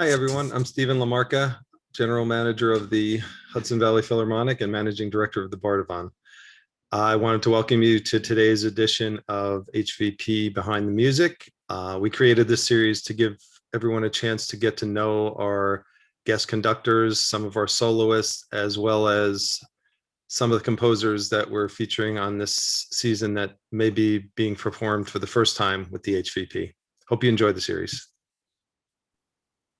Hi, everyone. I'm Stephen Lamarca, General Manager of the Hudson Valley Philharmonic and Managing Director of the Bardavon. I wanted to welcome you to today's edition of HVP Behind the Music. We created this series to give everyone a chance to get to know our guest conductors, some of our soloists, as well as some of the composers that we're featuring on this season that may be being performed for the first time with the HVP. Hope you enjoy the series.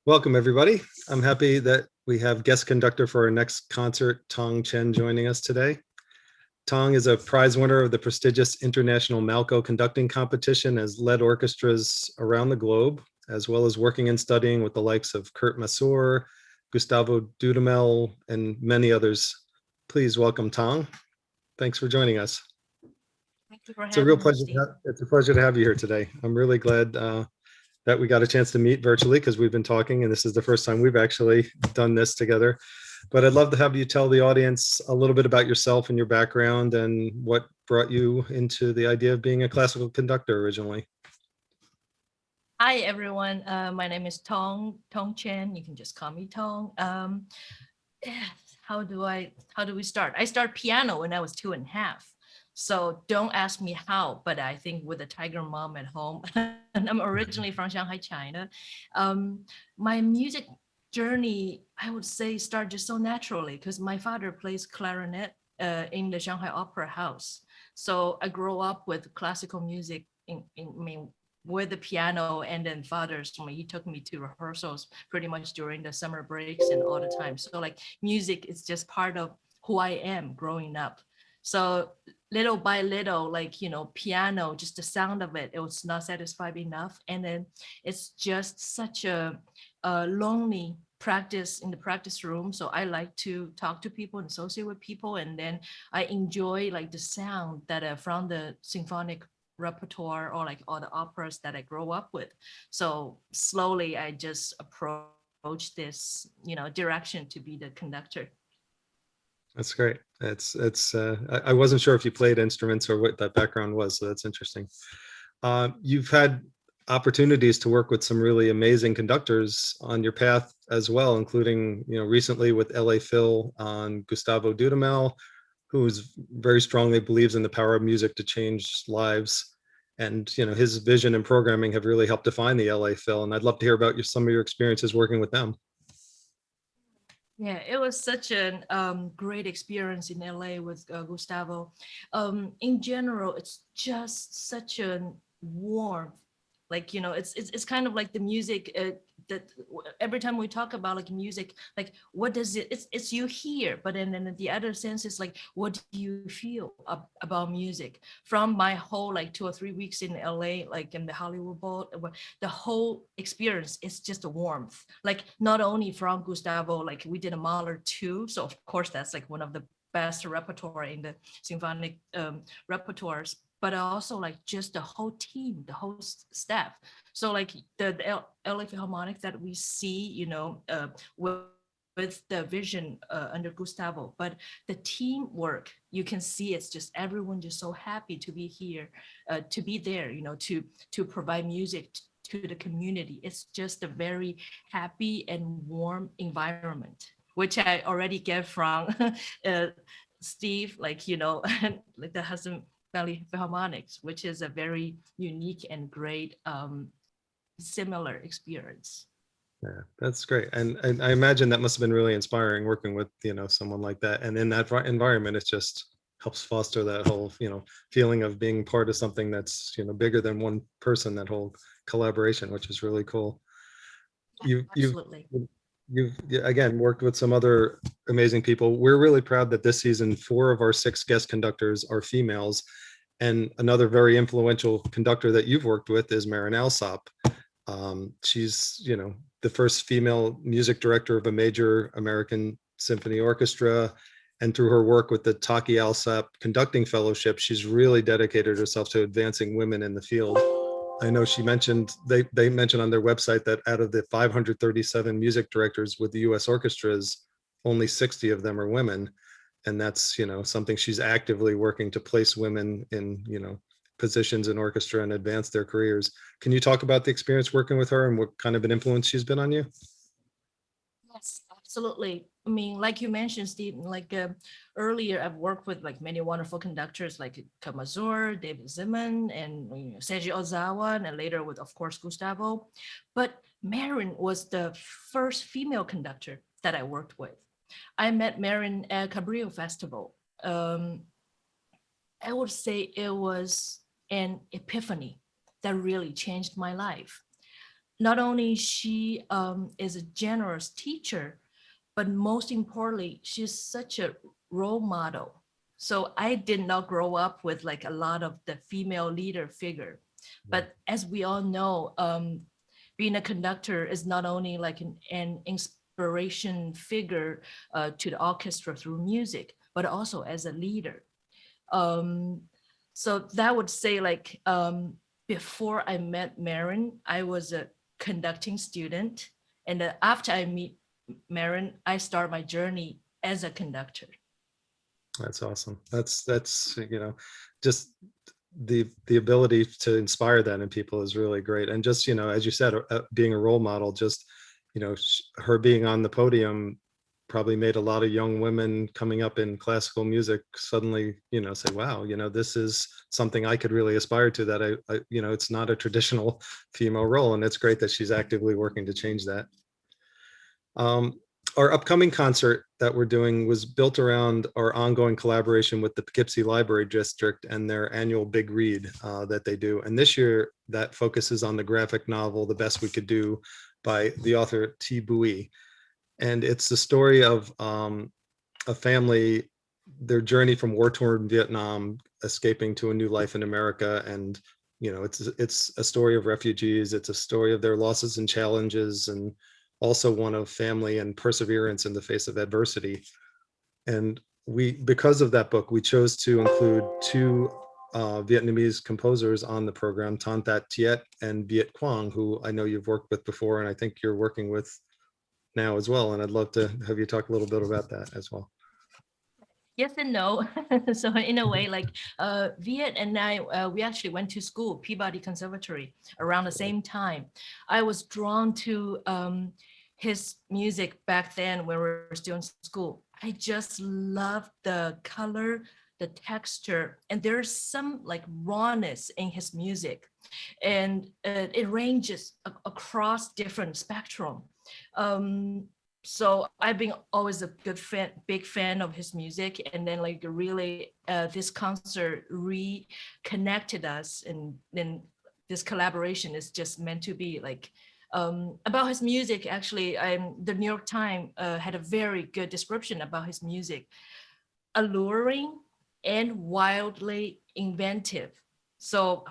Welcome, everybody. I'm happy that we have guest conductor for our next concert, Tong Chen, joining us today. Tong is a prize winner of the prestigious International Malco Conducting Competition, has led orchestras around the globe, as well as working and studying with the likes of Kurt Masur, Gustavo Dudamel, and many others. Please welcome Tong. Thanks for joining us. Thank you for It's a real having me, pleasure. Steve. It's a pleasure to have you here today. I'm really glad that we got a chance to meet virtually because we've been talking, and this is the first time we've actually done this together. But I'd love to have you tell the audience a little bit about yourself and your background and what brought you into the idea of being a classical conductor originally. Hi, everyone. My name is Tong Chen. You can just call me Tong. How do we start? I started piano when I was 2.5. So don't ask me how, but I think with a tiger mom at home, and I'm originally from Shanghai, China. My music journey, I would say, started just so naturally because my father plays clarinet in the Shanghai Opera House. So I grew up with classical music with the piano, and then he took me to rehearsals pretty much during the summer breaks and all the time. So like music is just part of who I am growing up. So little by little, piano, just the sound of it was not satisfied enough. And then it's just such a lonely practice in the practice room. So I like to talk to people and associate with people. And then I enjoy like the sound that from the symphonic repertoire or like all the operas that I grow up with. So slowly I just approach this, direction to be the conductor. That's great. I wasn't sure if you played instruments or what that background was, so that's interesting. You've had opportunities to work with some really amazing conductors on your path as well, including, recently with LA Phil on Gustavo Dudamel, who's very strongly believes in the power of music to change lives. And, his vision and programming have really helped define the LA Phil. And I'd love to hear about some of your experiences working with them. Yeah, it was such a great experience in LA with Gustavo. In general, it's just such a warm, it's kind of like the music that every time we talk about like music, like what does it's you hear, but then the other sense is like what do you feel about music? From my whole like 2 or 3 weeks in LA, like in the Hollywood Bowl, the whole experience is just a warmth. Like not only from Gustavo, like we did a Mahler too, so of course that's like one of the best repertoire in the symphonic repertoires, but also like just the whole team, the whole staff. So like the LA Philharmonic that we see, with the vision under Gustavo, but the teamwork, you can see it's just everyone just so happy to be here, to be there, to provide music to the community. It's just a very happy and warm environment, which I already get from Steve, like, like the Hudson Valley Philharmonics, which is a very unique and great similar experience. Yeah, that's great. And I imagine that must have been really inspiring working with, someone like that. And in that environment, it just helps foster that whole, feeling of being part of something that's, bigger than one person, that whole collaboration, which is really cool. You, you've, Absolutely. you've again worked with some other amazing people. We're really proud that this season, 4 of our 6 guest conductors are females. And another very influential conductor that you've worked with is Marinel Sapp. She's, the first female music director of a major American symphony orchestra. And through her work with the Taki Alsap Conducting Fellowship, she's really dedicated herself to advancing women in the field. I know she mentioned, they mentioned on their website that out of the 537 music directors with the US orchestras, only 60 of them are women. And that's, something she's actively working to place women in, positions in orchestra and advance their careers. Can you talk about the experience working with her and what kind of an influence she's been on you? Yes, absolutely. I mean, like you mentioned, Steve, like earlier, I've worked with like many wonderful conductors like Kamazur, David Ziman, and Seiji Ozawa, and later with, of course, Gustavo. But Marin was the first female conductor that I worked with. I met Marin at Cabrillo Festival. Um, I would say it was an epiphany that really changed my life. Not only she is a generous teacher, but most importantly, she's such a role model. So I did not grow up with like a lot of the female leader figure. But as we all know, being a conductor is not only like an inspiration figure to the orchestra through music, but also as a leader. Um, so that would say like before I met Marin, I was a conducting student. And after I meet Marin, I start my journey as a conductor. That's awesome. That's just the ability to inspire that in people is really great. And just as you said, being a role model, just her being on the podium probably made a lot of young women coming up in classical music suddenly say, wow, this is something I could really aspire to, that I it's not a traditional female role, and it's great that she's actively working to change that. um, our upcoming concert that we're doing was built around our ongoing collaboration with the Poughkeepsie Library District and their annual Big Read that they do. And this year, that focuses on the graphic novel The Best We Could Do by the author T. Bui. And it's the story of a family, their journey from war-torn Vietnam, escaping to a new life in America. And it's a story of refugees. It's a story of their losses and challenges, and also one of family and perseverance in the face of adversity. And because of that book, we chose to include two Vietnamese composers on the program, Ton That Tiet and Viet Quang, who I know you've worked with before, and I think you're working with now as well. And I'd love to have you talk a little bit about that as well. Yes and no. So in a way, like Viet and I, we actually went to school, Peabody Conservatory, around the same time. I was drawn to his music back then when we were still in school. I just loved the color, the texture, and there's some like rawness in his music, and it ranges across different spectrum. Um, so I've been always a big fan of his music, and then like really, this concert reconnected us, and then this collaboration is just meant to be like about his music. Actually, the New York Times had a very good description about his music: alluring and wildly inventive. So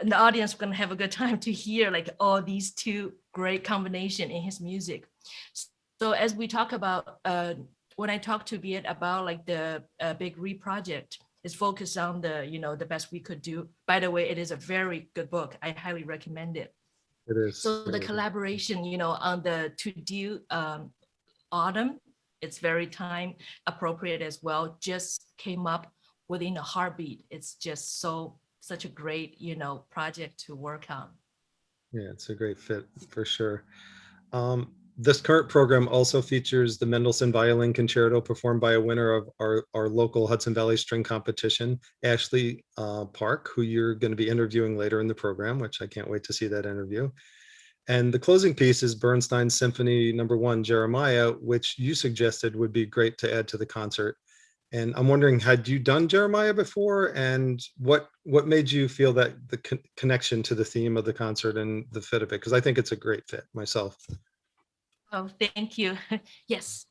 the audience is going to have a good time to hear like all these two great combination in his music. So as we talk about, when I talk to Viet about like the Big Re project, is focused on the best we could do. By the way, it is a very good book. I highly recommend it. It is. So the collaboration, on the to do autumn, it's very time appropriate as well. Just came up within a heartbeat. It's just such a great, project to work on. Yeah, it's a great fit for sure. This current program also features the Mendelssohn Violin Concerto performed by a winner of our local Hudson Valley String Competition, Ashley Park, who you're going to be interviewing later in the program, which I can't wait to see that interview. And the closing piece is Bernstein's Symphony No. 1, Jeremiah, which you suggested would be great to add to the concert. And I'm wondering, had you done Jeremiah before, and what made you feel that the connection to the theme of the concert and the fit of it? Because I think it's a great fit myself. Oh, thank you. Yes,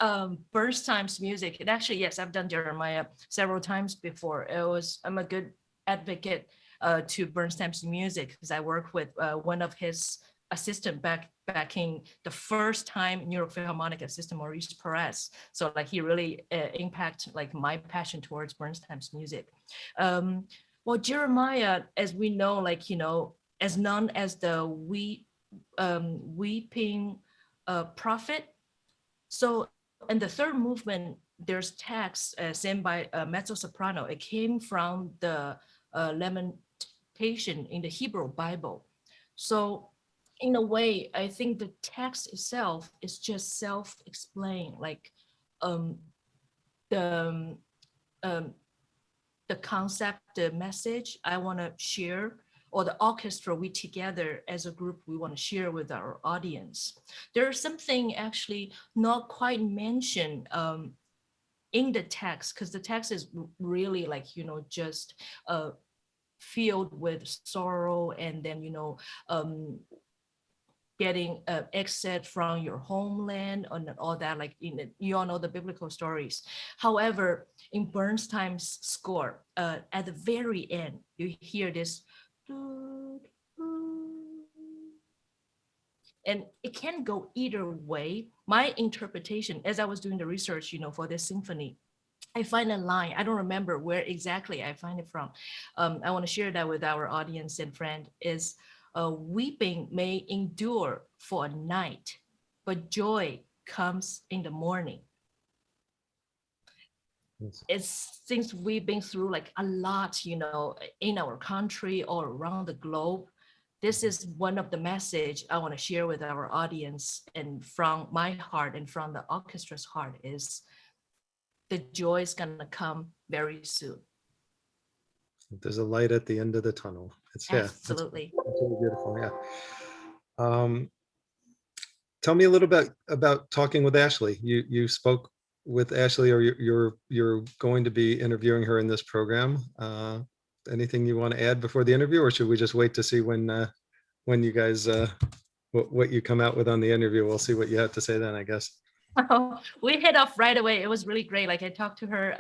Bernstein's music. It actually, yes, I've done Jeremiah several times before. I'm a good advocate to Bernstein's music because I worked with one of his assistant back in the first time New York Philharmonic assistant Maurice Perez. So like he really impact like my passion towards Bernstein's music. Well, Jeremiah, as we know, like as known as the weeping prophet. So in the third movement, there's text sent by a mezzo soprano. It came from the lamentation in the Hebrew Bible. So in a way, I think the text itself is just self-explain, like um, the um, the concept, the message I want to share, or the orchestra we together as a group we want to share with our audience. There's something actually not quite mentioned in the text, because the text is really like, just filled with sorrow, and then, getting exit from your homeland and all that, like you all know the biblical stories. However, in Bernstein's score, at the very end, you hear this, and it can go either way. My interpretation, as I was doing the research, for this symphony, I find a line. I don't remember where exactly I find it from. I want to share that with our audience and friend. Is weeping may endure for a night, but joy comes in the morning. It's since we've been through like a lot, in our country or around the globe. This is one of the message I want to share with our audience, and from my heart and from the orchestra's heart, is the joy is gonna come very soon. There's a light at the end of the tunnel. Absolutely. That's really beautiful. Yeah. Um, Tell me a little bit about talking with Ashley. You spoke with Ashley, or you're going to be interviewing her in this program. Anything you want to add before the interview, or should we just wait to see when you guys what you come out with on the interview? We'll see what you have to say then, I guess. We hit off right away. It was really great. Like I talked to her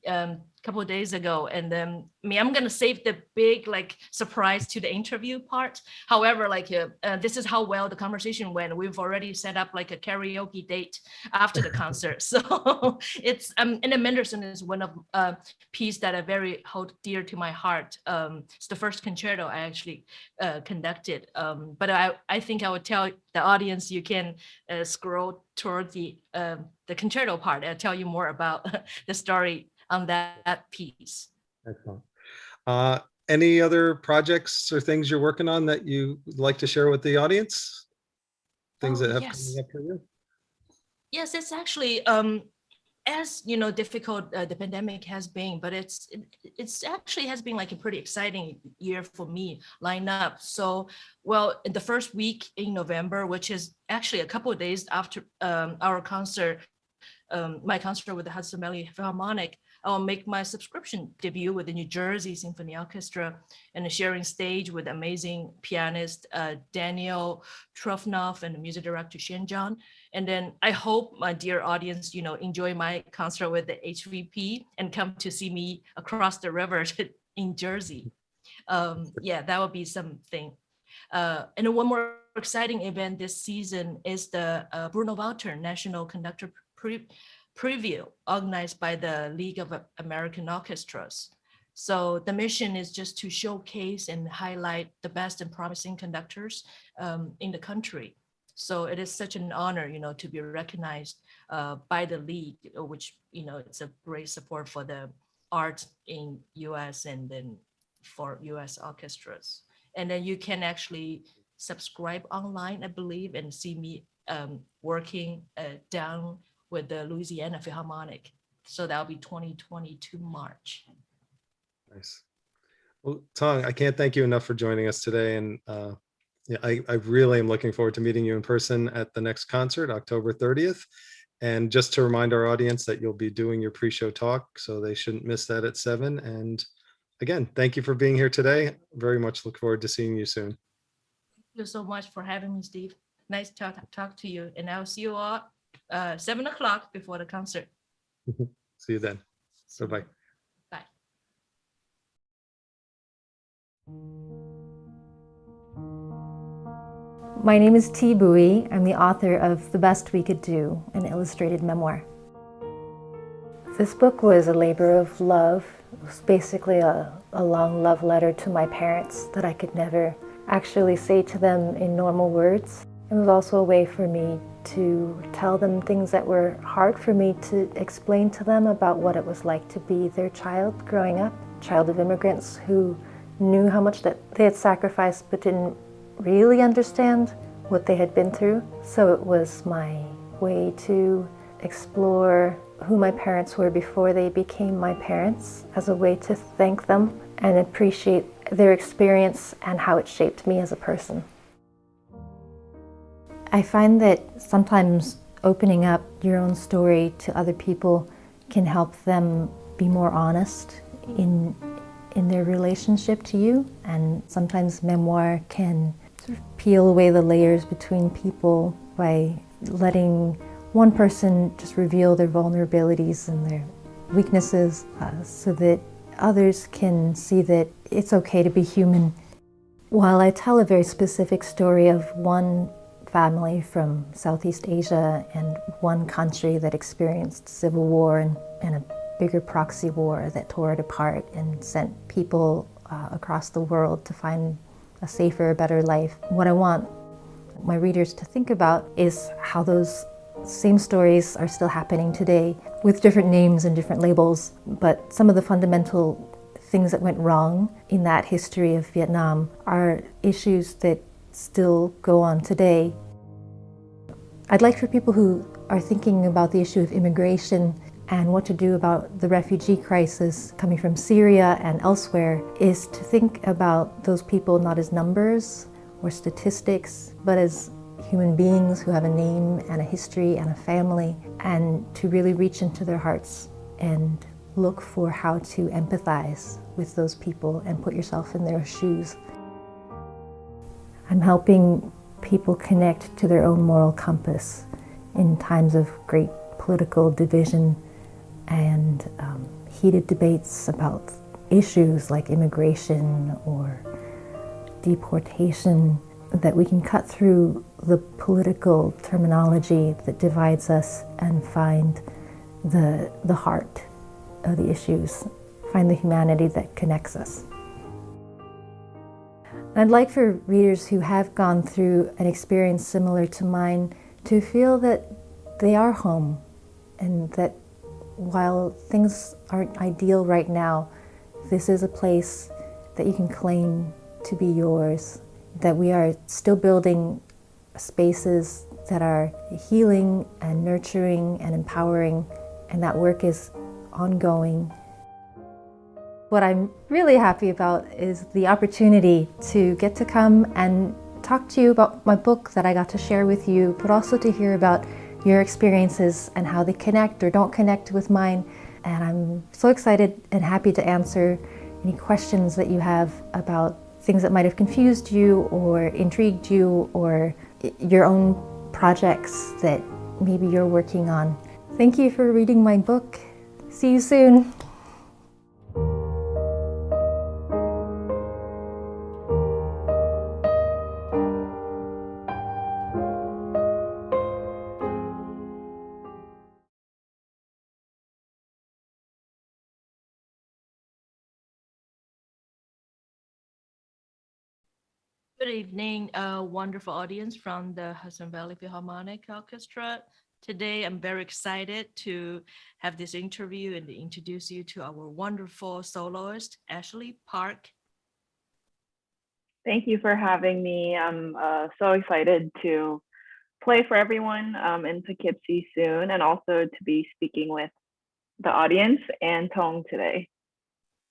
a couple of days ago, and then I'm gonna save the big like surprise to the interview part. However, like this is how well the conversation went. We've already set up like a karaoke date after the concert. So it's and the Mendelssohn is one of piece that I very hold dear to my heart. It's the first concerto I actually conducted. But I think I would tell the audience, you can scroll toward the concerto part. I'll tell you more about the story on that piece. Excellent. Any other projects or things you're working on that you would like to share with the audience? Things that have coming up for you? Yes, it's actually as difficult the pandemic has been, but it's actually has been like a pretty exciting year for me line up. So, well, in the first week in November, which is actually a couple of days after our concert, my concert with the Hudson Philharmonic, I'll make my subscription debut with the New Jersey Symphony Orchestra, and sharing stage with amazing pianist Daniel Trufnoff and the music director Shen Zhang. And then I hope my dear audience, enjoy my concert with the HVP and come to see me across the river in Jersey. Yeah, that would be something. And then one more exciting event this season is the Bruno Welter National Conductor Preview, organized by the League of American Orchestras. So the mission is just to showcase and highlight the best and promising conductors in the country. So it is such an honor, to be recognized by the league, which, it's a great support for the art in US and then for US orchestras. And then you can actually subscribe online, I believe, and see me working down with the Louisiana Philharmonic. So that'll be 2022 March. Nice. Well, Tong, I can't thank you enough for joining us today. And yeah, I really am looking forward to meeting you in person at the next concert, October 30th. And just to remind our audience that you'll be doing your pre-show talk, so they shouldn't miss that at 7. And again, thank you for being here today. Very much look forward to seeing you soon. Thank you so much for having me, Steve. Nice to talk to you. And I'll see you all 7 o'clock before the concert. See you then. Bye-bye. Bye. My name is Thi Bui. I'm the author of The Best We Could Do, an illustrated memoir. This book was a labor of love. It was basically a long love letter to my parents that I could never actually say to them in normal words. It was also a way for me to tell them things that were hard for me to explain to them about what it was like to be their child growing up, child of immigrants who knew how much that they had sacrificed but didn't really understand what they had been through. So it was my way to explore who my parents were before they became my parents, as a way to thank them and appreciate their experience and how it shaped me as a person. I find that sometimes opening up your own story to other people can help them be more honest in their relationship to you. And sometimes memoir can sort of peel away the layers between people by letting one person just reveal their vulnerabilities and their weaknesses, so that others can see that it's okay to be human. While I tell a very specific story of one family from Southeast Asia and one country that experienced civil war and a bigger proxy war that tore it apart and sent people across the world to find a safer, better life, what I want my readers to think about is how those same stories are still happening today with different names and different labels, but some of the fundamental things that went wrong in that history of Vietnam are issues that still go on today. I'd like for people who are thinking about the issue of immigration and what to do about the refugee crisis coming from Syria and elsewhere is to think about those people not as numbers or statistics, but as human beings who have a name and a history and a family, and to really reach into their hearts and look for how to empathize with those people and put yourself in their shoes. I'm helping people connect to their own moral compass in times of great political division and heated debates about issues like immigration or deportation, that we can cut through the political terminology that divides us and find the heart of the issues, find the humanity that connects us. I'd like for readers who have gone through an experience similar to mine to feel that they are home, and that while things aren't ideal right now, this is a place that you can claim to be yours, that we are still building spaces that are healing and nurturing and empowering, and that work is ongoing. What I'm really happy about is the opportunity to get to come and talk to you about my book that I got to share with you, but also to hear about your experiences and how they connect or don't connect with mine. And I'm so excited and happy to answer any questions that you have about things that might have confused you or intrigued you, or your own projects that maybe you're working on. Thank you for reading my book. See you soon. Good evening, wonderful audience from the Hudson Valley Philharmonic Orchestra. Today, I'm very excited to have this interview and introduce you to our wonderful soloist, Ashley Park. Thank you for having me. I'm so excited to play for everyone in Poughkeepsie soon, and also to be speaking with the audience and Tong today.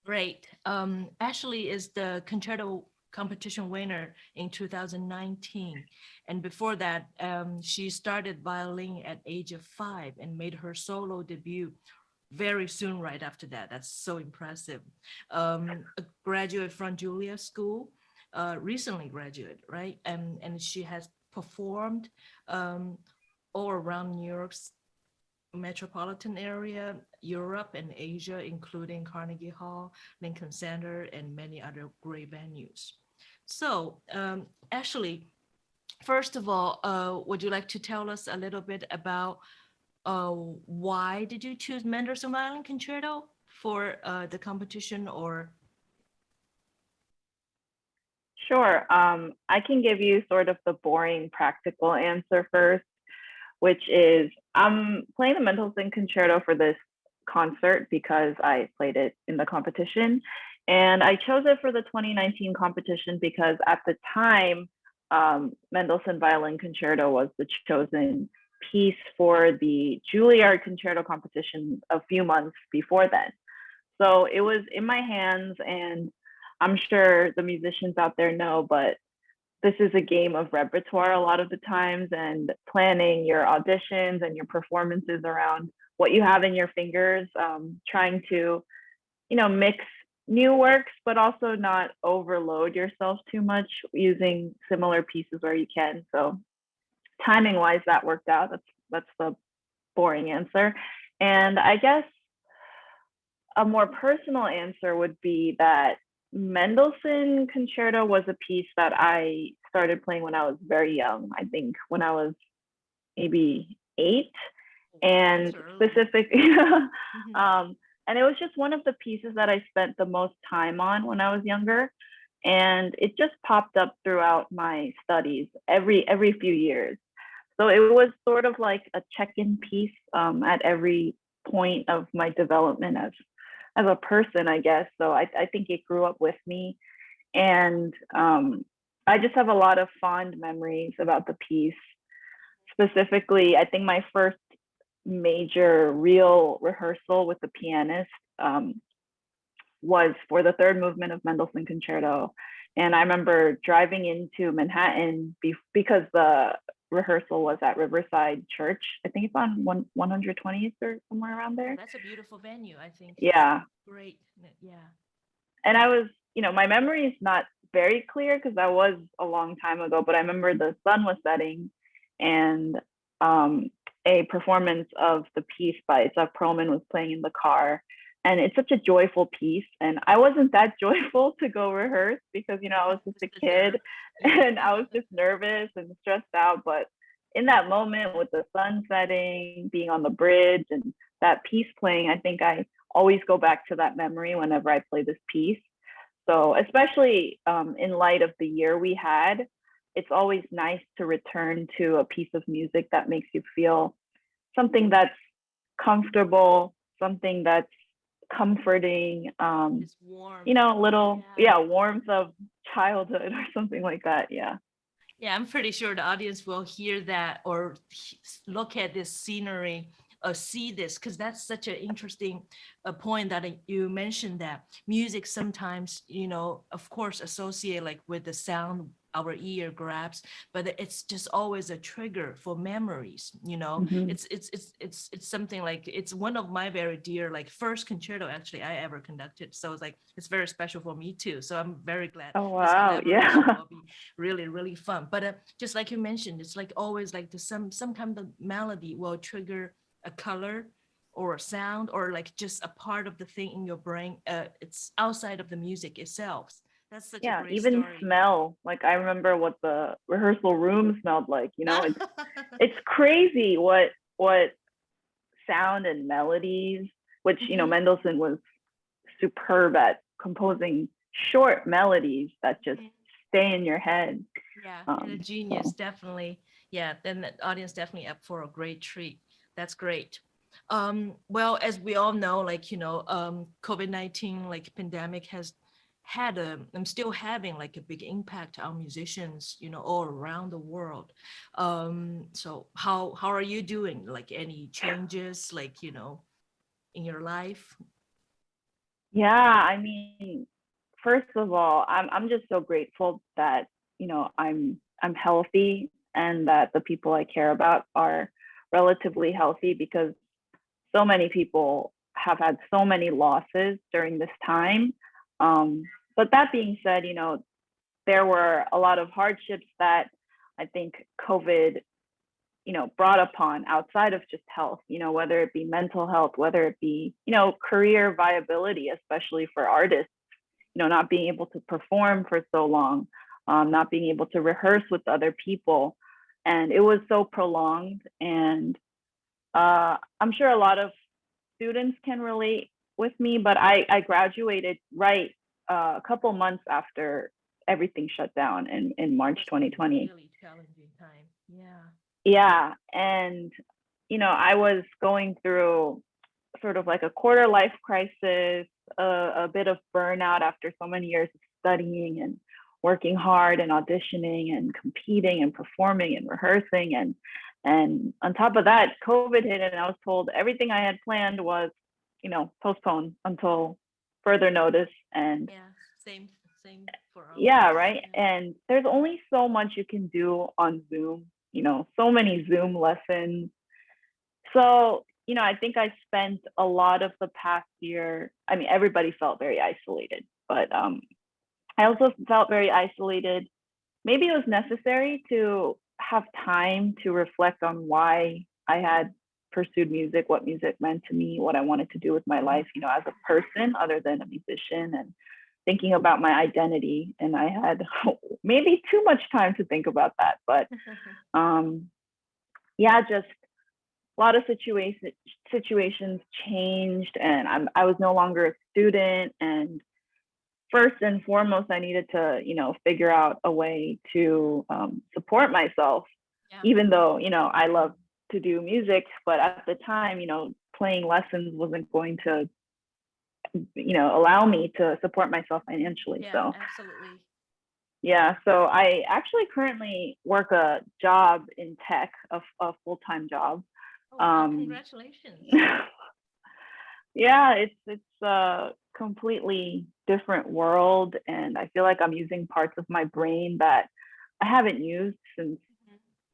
Great. Ashley is the concerto competition winner in 2019. And before that, she started violin at age of 5 and made her solo debut very soon right after that. That's so impressive. A graduate from Juilliard School, recently graduated, right? And she has performed all around New York's metropolitan area, Europe and Asia, including Carnegie Hall, Lincoln Center, and many other great venues. So, Ashley, first of all, would you like to tell us a little bit about why did you choose Mendelssohn Violin Concerto for the competition? Or Sure. I can give you sort of the boring practical answer first, which is I'm playing the Mendelssohn Concerto for this concert because I played it in the competition. And I chose it for the 2019 competition because at the time, Mendelssohn Violin Concerto was the chosen piece for the Juilliard Concerto competition a few months before then. So it was in my hands, and I'm sure the musicians out there know, but this is a game of repertoire a lot of the times, and planning your auditions and your performances around what you have in your fingers, trying to, mix new works, but also not overload yourself too much using similar pieces where you can. So timing wise, that worked out. That's the boring answer. And I guess a more personal answer would be that Mendelssohn Concerto was a piece that I started playing when I was very young. I think when I was maybe 8, and specific, and it was just one of the pieces that I spent the most time on when I was younger, and it just popped up throughout my studies every few years. So it was sort of like a check-in piece at every point of my development as a person, I guess. So I think it grew up with me, and I just have a lot of fond memories about the piece. Specifically, I think my first major real rehearsal with the pianist was for the third movement of Mendelssohn Concerto. And I remember driving into Manhattan because the rehearsal was at Riverside Church. I think it's on 120th or somewhere around there. That's a beautiful venue, I think. Yeah. Great. Yeah. And I was, my memory is not very clear because that was a long time ago, but I remember the sun was setting, and a performance of the piece by Zuck Perlman was playing in the car. And it's such a joyful piece. And I wasn't that joyful to go rehearse because, I was just a kid and I was just nervous and stressed out. But in that moment with the sun setting, being on the bridge and that piece playing, I think I always go back to that memory whenever I play this piece. So especially in light of the year we had, it's always nice to return to a piece of music that makes you feel something that's comfortable, something that's comforting, It's warm. little, warmth of childhood or something like that. Yeah. Yeah, I'm pretty sure the audience will hear that or look at this scenery or see this, because that's such an interesting point that you mentioned, that music sometimes, of course, associate like with the sound our ear grabs, but it's just always a trigger for memories. Mm-hmm. It's something like, it's one of my very dear, like first concerto actually I ever conducted. So it's like, it's very special for me too. So I'm very glad. Oh, wow. Yeah. Will be really, really fun. But just like you mentioned, it's like always like some kind of melody will trigger a color or a sound, or like just a part of the thing in your brain. It's outside of the music itself. That's such a great even story. Smell. Like I remember what the rehearsal room smelled like. It's crazy what sound and melodies, which Mendelssohn was superb at composing short melodies that just stay in your head. Yeah, and a genius, definitely. Yeah, then the audience definitely up for a great treat. That's great. Well, as we all know, like, COVID-19 like pandemic has had I'm still having like a big impact on musicians, all around the world. So how are you doing? Like any changes, like, in your life? Yeah, I mean, first of all, I'm just so grateful that I'm healthy and that the people I care about are relatively healthy, because so many people have had so many losses during this time. But that being said, there were a lot of hardships that I think COVID, brought upon outside of just health, whether it be mental health, whether it be, career viability, especially for artists, not being able to perform for so long, not being able to rehearse with other people. And it was so prolonged. And I'm sure a lot of students can relate with me, but I graduated right a couple months after everything shut down in March 2020. Really challenging time. Yeah. Yeah. And, I was going through sort of like a quarter life crisis, a bit of burnout after so many years of studying and working hard and auditioning and competing and performing and rehearsing. And on top of that, COVID hit, and I was told everything I had planned was, postponed until further notice. And Yeah, same for all of yeah, us. right. Yeah. And there's only so much you can do on Zoom, so many Zoom lessons. So, I think I spent a lot of the past year, I mean, everybody felt very isolated, but I also felt very isolated. Maybe it was necessary to have time to reflect on why I had pursued music, what music meant to me, what I wanted to do with my life, as a person other than a musician, and thinking about my identity. And I had maybe too much time to think about that. But yeah, just a lot of situations changed, and I was no longer a student. And first and foremost, I needed to, figure out a way to support myself, Yeah. even though, I love to do music. But at the time, playing lessons wasn't going to, allow me to support myself financially. Yeah, So absolutely. yeah, so I actually currently work a job in tech, a full-time job. Oh, wow, Um, congratulations. yeah, it's a completely different world, and I feel like I'm using parts of my brain that I haven't used since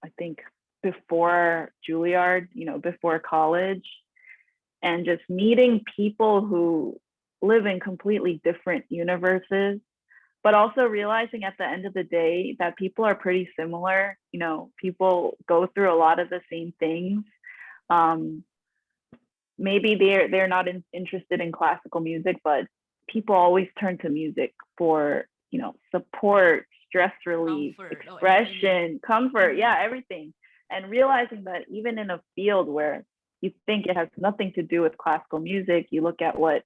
I think before Juilliard, before college, and just meeting people who live in completely different universes, but also realizing at the end of the day that people are pretty similar. People go through a lot of the same things. Maybe they're not interested in classical music, but people always turn to music for, support, stress relief, Comfort. expression, comfort, yeah, everything. And realizing that even in a field where you think it has nothing to do with classical music, you look at what,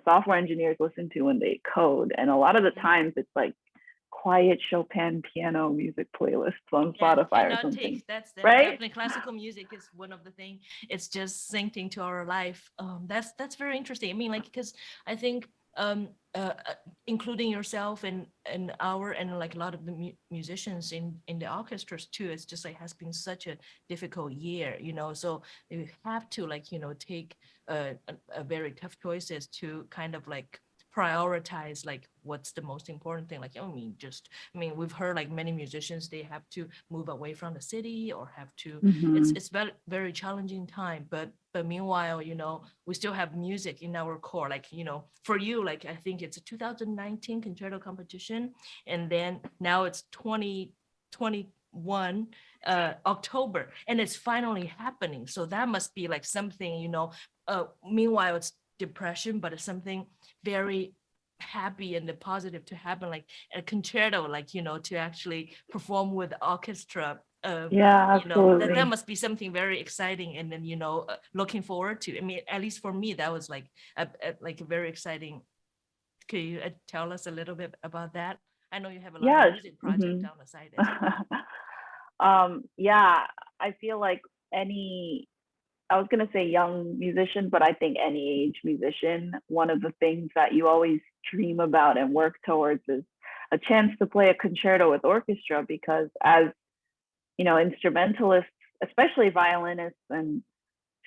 software engineers listen to when they code, and a lot of the times it's like quiet Chopin piano music playlists on Spotify or something. That's right? definitely classical music is one of the thing. It's just syncing to our life. That's very interesting. I mean, like, because I think including yourself and like a lot of the musicians in the orchestras too, it's just like has been such a difficult year, so you have to take a very tough choices to kind of like prioritize like what's the most important thing. Like, we've heard like many musicians, they have to move away from the city or have to it's very, very challenging time, but meanwhile, we still have music in our core. Like, for you, like, I think it's a 2019 concerto competition, and then now it's 2021 October, and it's finally happening. So that must be like something, meanwhile it's depression, but it's something very happy and positive to happen, like a concerto, like, to actually perform with the orchestra. Yeah, absolutely. That must be something very exciting, and then looking forward to. I mean, at least for me, that was like a very exciting. Could you tell us a little bit about that? I know you have a lot of music projects on the side as well. Yeah, I feel like I was going to say young musician, but I think any age musician, one of the things that you always dream about and work towards is a chance to play a concerto with orchestra, because as, instrumentalists, especially violinists and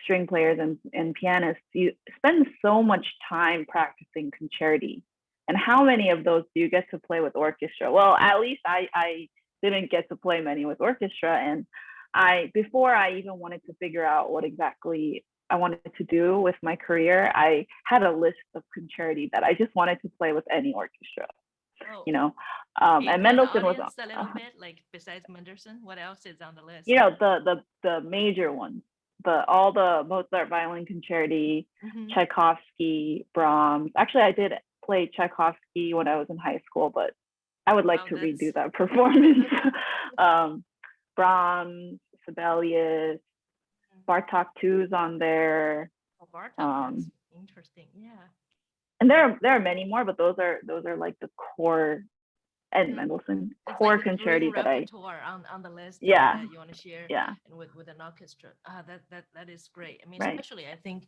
string players and pianists, you spend so much time practicing concerti. And how many of those do you get to play with orchestra? Well, at least I didn't get to play many with orchestra. And before I even wanted to figure out what exactly I wanted to do with my career, I had a list of concerti that I just wanted to play with any orchestra. And Mendelssohn was a little bit, like, besides Mendelssohn, what else is on the list? The major ones, all the Mozart violin concerti, Tchaikovsky, Brahms. Actually, I did play Tchaikovsky when I was in high school, but I would like to redo that performance. Brahms, Sibelius, Bartok 2's on there. Oh, Bartok, that's interesting. Yeah. And there are many more, but those are like the core and Mendelssohn It's core like a dream concerti that I, repertoire on the list yeah, that you want to share yeah, and with an orchestra. That is great. I mean, right. especially I think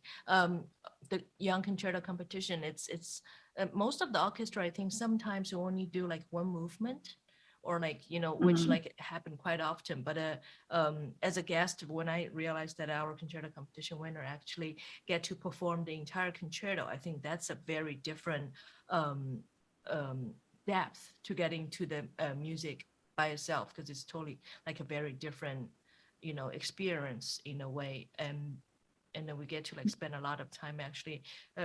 the young concerto competition. It's most of the orchestra. I think sometimes you only do like one movement, or like which Mhm. like happen quite often. But as a guest, when I realized that our concerto competition winner actually get to perform the entire concerto, I think that's a very different um, um, depth to getting to the music by itself, because it's totally like a very different experience in a way. And then we get to like spend a lot of time actually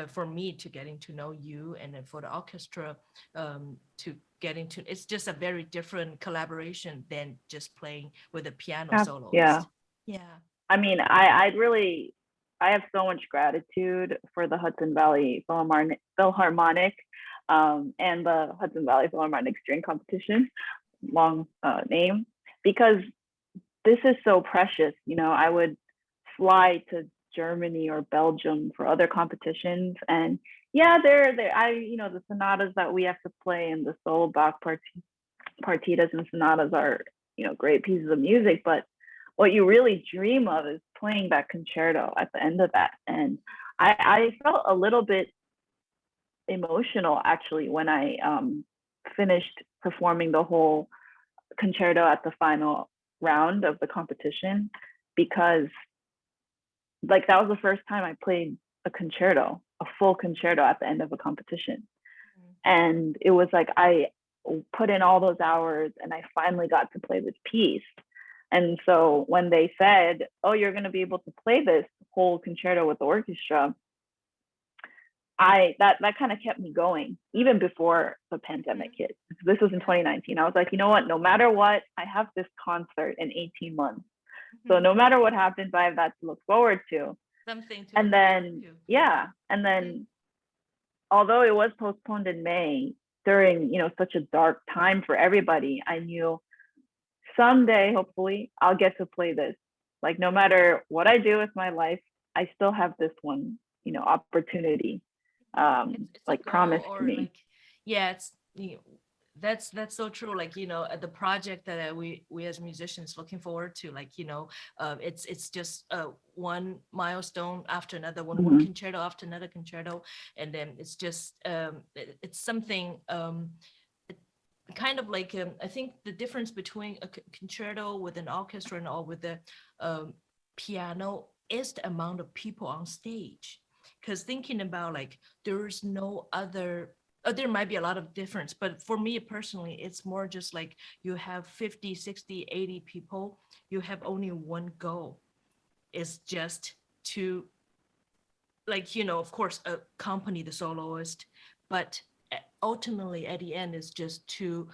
for me to getting to know you, and then for the orchestra to getting to, it's just a very different collaboration than just playing with a piano Yeah. soloist. Yeah. I mean, I have so much gratitude for the Hudson Valley Philharmonic, and the Hudson Valley Philharmonic String Competition, long name, because this is so precious. I would fly to Germany or Belgium for other competitions, and yeah, the sonatas that we have to play and the solo Bach partitas and sonatas are great pieces of music, but what you really dream of is playing that concerto at the end of that. And I felt a little bit emotional actually when I finished performing the whole concerto at the final round of the competition, because like that was the first time I played a full concerto at the end of a competition. And it was like I put in all those hours and I finally got to play this piece. And so when they said, "Oh, you're going to be able to play this whole concerto with the orchestra," that kind of kept me going even before the pandemic hit. This was in 2019. I was like, you know what? No matter what, I have this concert in 18 months. So no matter what happens, I have that to look forward to. Something to And look then, forward to. yeah. And then, although it was postponed in May during, such a dark time for everybody, I knew someday, hopefully, I'll get to play this. Like, no matter what I do with my life, I still have this one, opportunity, It's a like goal, promised to or me. like, yeah, that's so true. Like, the project that we as musicians looking forward to, like, it's just one milestone after another, one Mhm. concerto after another concerto, and then it's just it's something kind of like I think the difference between a concerto with an orchestra and all with the piano is the amount of people on stage. Because thinking about like there's no other, there might be a lot of difference, but for me personally, it's more just like you have 50, 60, 80 people, you have only one goal, is just to, like, of course, accompany the soloist, but ultimately at the end is just to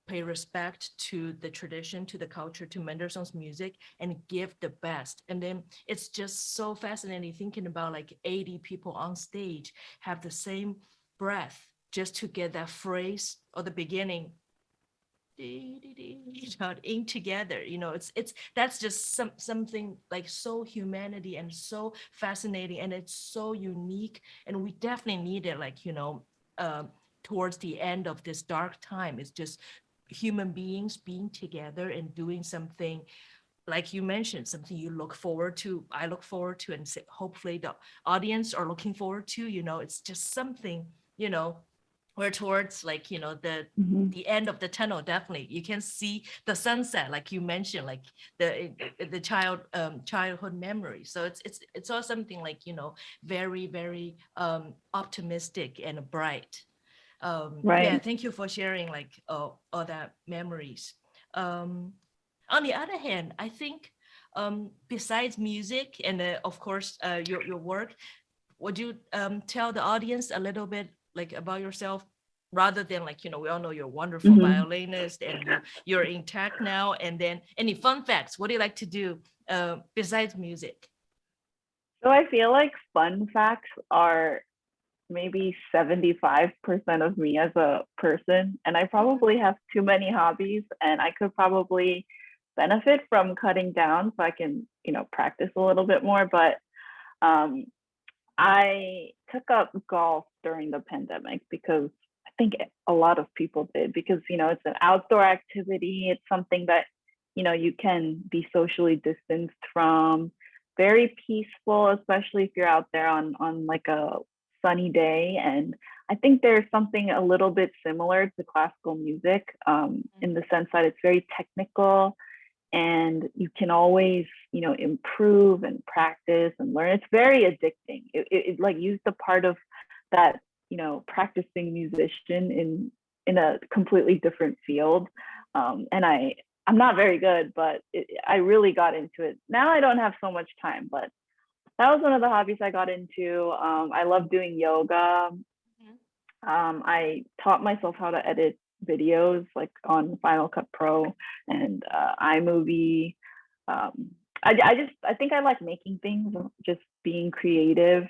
pay respect to the tradition, to the culture, to Mendelssohn's music, and give the best. And then it's just so fascinating thinking about like 80 people on stage have the same breath just to get that phrase or the beginning in together. It's that's just something like so humanity and so fascinating, and it's so unique, and we definitely need it, like, towards the end of this dark time. It's just human beings being together and doing something, like you mentioned, something you look forward to, I look forward to, and hopefully the audience are looking forward to. It's just something, we're towards, like, Mhm. the end of the tunnel. Definitely you can see the sunset, like you mentioned, like the childhood memory. So it's all something like, very, very optimistic and bright. Yeah, Right. thank you for sharing, like, all that memories. um on the other hand, I think, besides music and of course your work, would you tell the audience a little bit like about yourself, rather than, like, we all know you're a wonderful Mhm. violinist and you're in tech now, and then any fun facts, what do you like to do besides music? So I feel like fun facts are maybe 75% of me as a person. And I probably have too many hobbies, and I could probably benefit from cutting down so I can, practice a little bit more. But um, I took up golf during the pandemic because I think a lot of people did, because, it's an outdoor activity. It's something that, you can be socially distanced from, very peaceful, especially if you're out there on like a sunny day. And I think there's something a little bit similar to classical music, in the sense that it's very technical, and you can always, improve and practice and learn. It's very addicting. It like used a part of that, practicing musician in a completely different field. And I'm not very good, but I really got into it. Now I don't have so much time, but that was one of the hobbies I got into. I love doing yoga. I taught myself how to edit videos, like on Final Cut Pro and iMovie. I think I like making things, just being creative.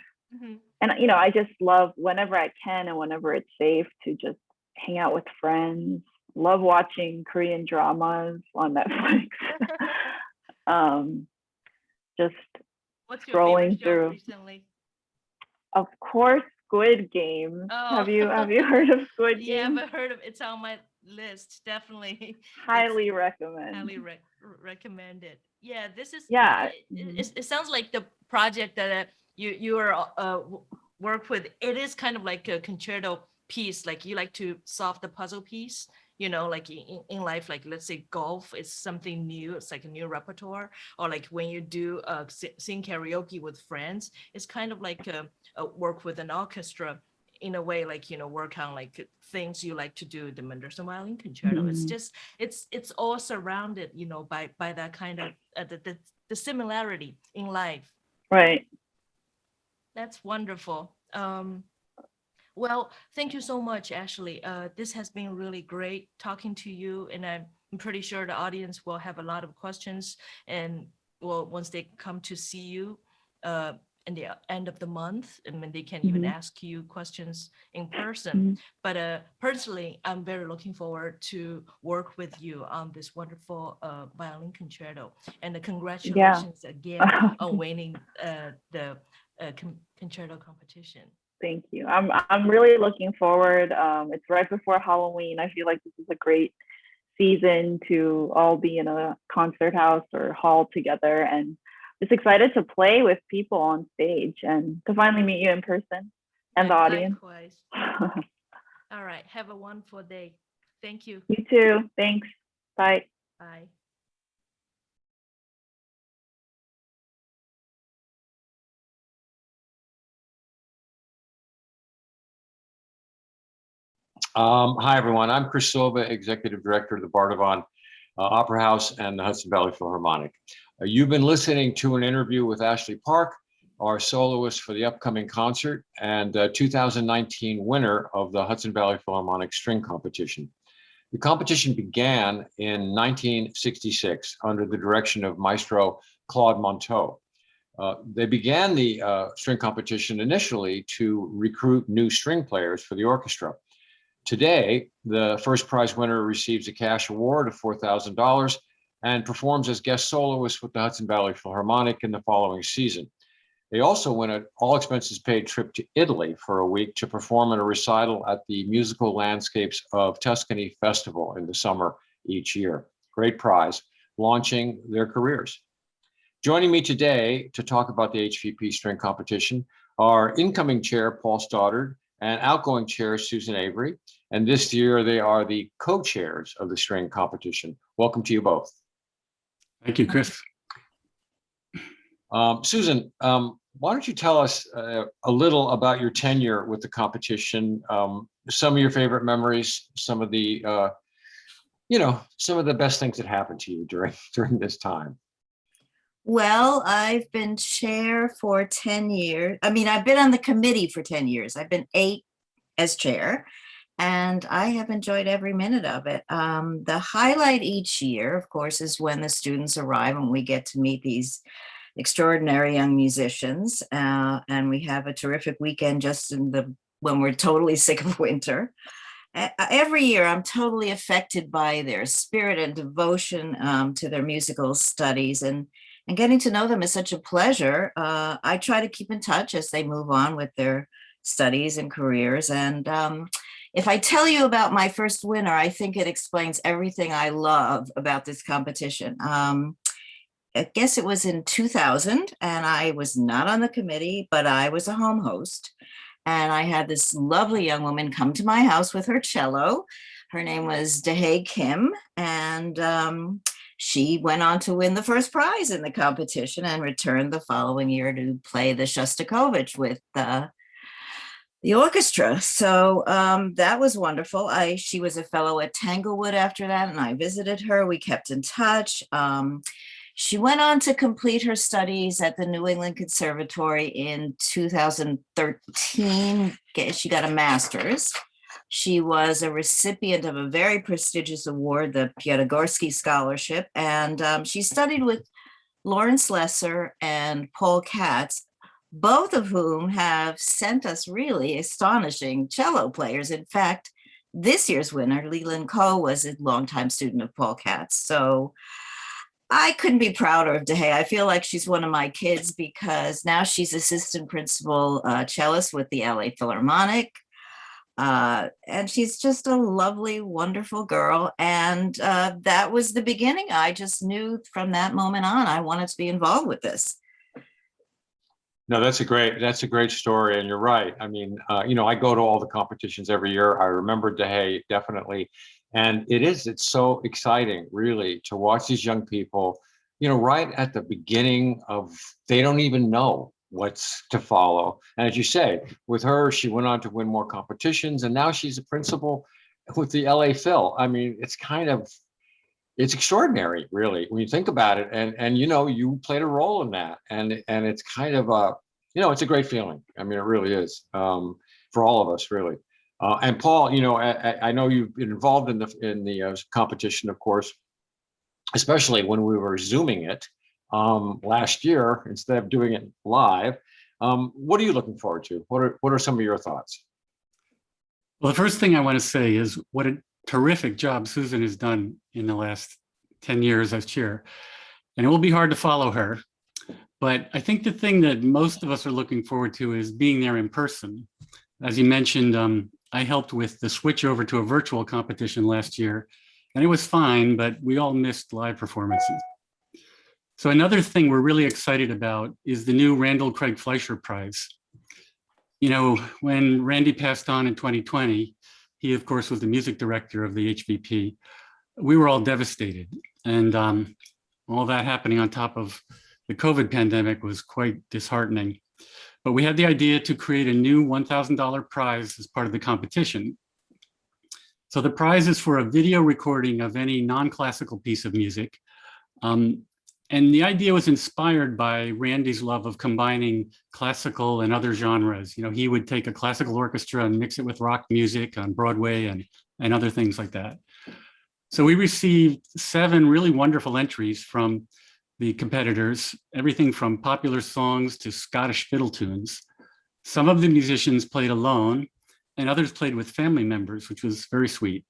And I just love, whenever I can and whenever it's safe, to just hang out with friends. Love watching Korean dramas on Netflix. Just What's your scrolling favorite show through. recently? Of course, Squid Game. Oh. Have you heard of Squid Game? Yeah, I've heard of it's on my list. Definitely. Highly recommend. Highly recommend it. Yeah, this is Yeah. It sounds like the project that you are work with. It is kind of like a concerto piece. Like you like to solve the puzzle piece. Like in life, like let's say golf is something new. It's like a new repertoire, or like when you do sing karaoke with friends, it's kind of like a work with an orchestra in a way, like work on like things you like to do. The Mendelssohn Violin Concerto. It's just it's all surrounded, by that kind of the similarity in life. Right. That's wonderful. Well, thank you so much, Ashley. This has been really great talking to you, and I'm pretty sure the audience will have a lot of questions, and once they come to see you in the end of the month, and then they can even ask you questions in person. But personally, I'm very looking forward to work with you on this wonderful violin concerto, and congratulations again on winning the concerto competition. Thank you. I'm really looking forward. It's right before Halloween. I feel like this is a great season to all be in a concert house or hall together, and just excited to play with people on stage and to finally meet you in person and the audience. Likewise. All right. Have a wonderful day. Thank you. You too. Thanks. Bye. Bye. Hi, everyone. I'm Chris Silva, Executive Director of the Bardavon Opera House and the Hudson Valley Philharmonic. You've been listening to an interview with Ashley Park, our soloist for the upcoming concert and 2019 winner of the Hudson Valley Philharmonic String Competition. The competition began in 1966 under the direction of Maestro Claude Monteau. They began the string competition initially to recruit new string players for the orchestra. Today, the first prize winner receives a cash award of $4,000 and performs as guest soloist with the Hudson Valley Philharmonic in the following season. They also win an all-expenses-paid trip to Italy for a week to perform at a recital at the Musical Landscapes of Tuscany Festival in the summer each year. Great prize, launching their careers. Joining me today to talk about the HVP string competition are incoming chair Paul Stoddard and outgoing chair Susan Avery. And this year they are the co-chairs of the string competition. Welcome to you both. Thank you, Chris. Susan, why don't you tell us a little about your tenure with the competition, some of your favorite memories, some of the, some of the best things that happened to you during this time. Well, I've been chair for 10 years. I mean, I've been on the committee for 10 years. I've been 8 as chair, and I have enjoyed every minute of it. The highlight each year, of course, is when the students arrive and we get to meet these extraordinary young musicians. And we have a terrific weekend just when we're totally sick of winter. Every year, I'm totally affected by their spirit and devotion to their musical studies, and getting to know them is such a pleasure. I try to keep in touch as they move on with their studies and careers. And if I tell you about my first winner, I think it explains everything I love about this competition. I guess it was in 2000, and I was not on the committee, but I was a home host. And I had this lovely young woman come to my house with her cello. Her name was Dahae Kim, and she went on to win the first prize in the competition and returned the following year to play the Shostakovich with the orchestra. So that was wonderful. She was a fellow at Tanglewood after that, and I visited her. We kept in touch. She went on to complete her studies at the New England Conservatory in 2013. She got a master's. She was a recipient of a very prestigious award, the Piatigorsky Scholarship, and she studied with Lawrence Lesser and Paul Katz, both of whom have sent us really astonishing cello players. In fact, this year's winner, Leland Coe, was a longtime student of Paul Katz. So I couldn't be prouder of Dahae. I feel like she's one of my kids because now she's assistant principal cellist with the LA Philharmonic. And she's just a lovely, wonderful girl. And that was the beginning. I just knew from that moment on, I wanted to be involved with this. No, that's a great story. And you're right. I mean, I go to all the competitions every year. I remember Dahae definitely. And it's so exciting, really, to watch these young people, right at the beginning they don't even know what's to follow. And as you say, with her, she went on to win more competitions, and now she's a principal with the LA Phil. I mean, it's extraordinary, really, when you think about it. And you played a role in that. And it's kind of it's a great feeling. I mean, it really is, for all of us, really. And Paul, I know you've been involved in the competition, of course, especially when we were Zooming it last year instead of doing it live. What are you looking forward to? What are some of your thoughts? Well, the first thing I want to say is what a terrific job Susan has done in the last 10 years as chair. And it will be hard to follow her. But I think the thing that most of us are looking forward to is being there in person. As you mentioned, I helped with the switch over to a virtual competition last year, and it was fine, but we all missed live performances. So another thing we're really excited about is the new Randall Craig Fleischer Prize. When Randy passed on in 2020, he, of course, was the music director of the HVP. We were all devastated, and all that happening on top of the COVID pandemic was quite disheartening. But we had the idea to create a new $1,000 prize as part of the competition. So the prize is for a video recording of any non-classical piece of music. And the idea was inspired by Randy's love of combining classical and other genres. He would take a classical orchestra and mix it with rock music on Broadway and other things like that. So we received 7 really wonderful entries from the competitors, everything from popular songs to Scottish fiddle tunes. Some of the musicians played alone, and others played with family members, which was very sweet.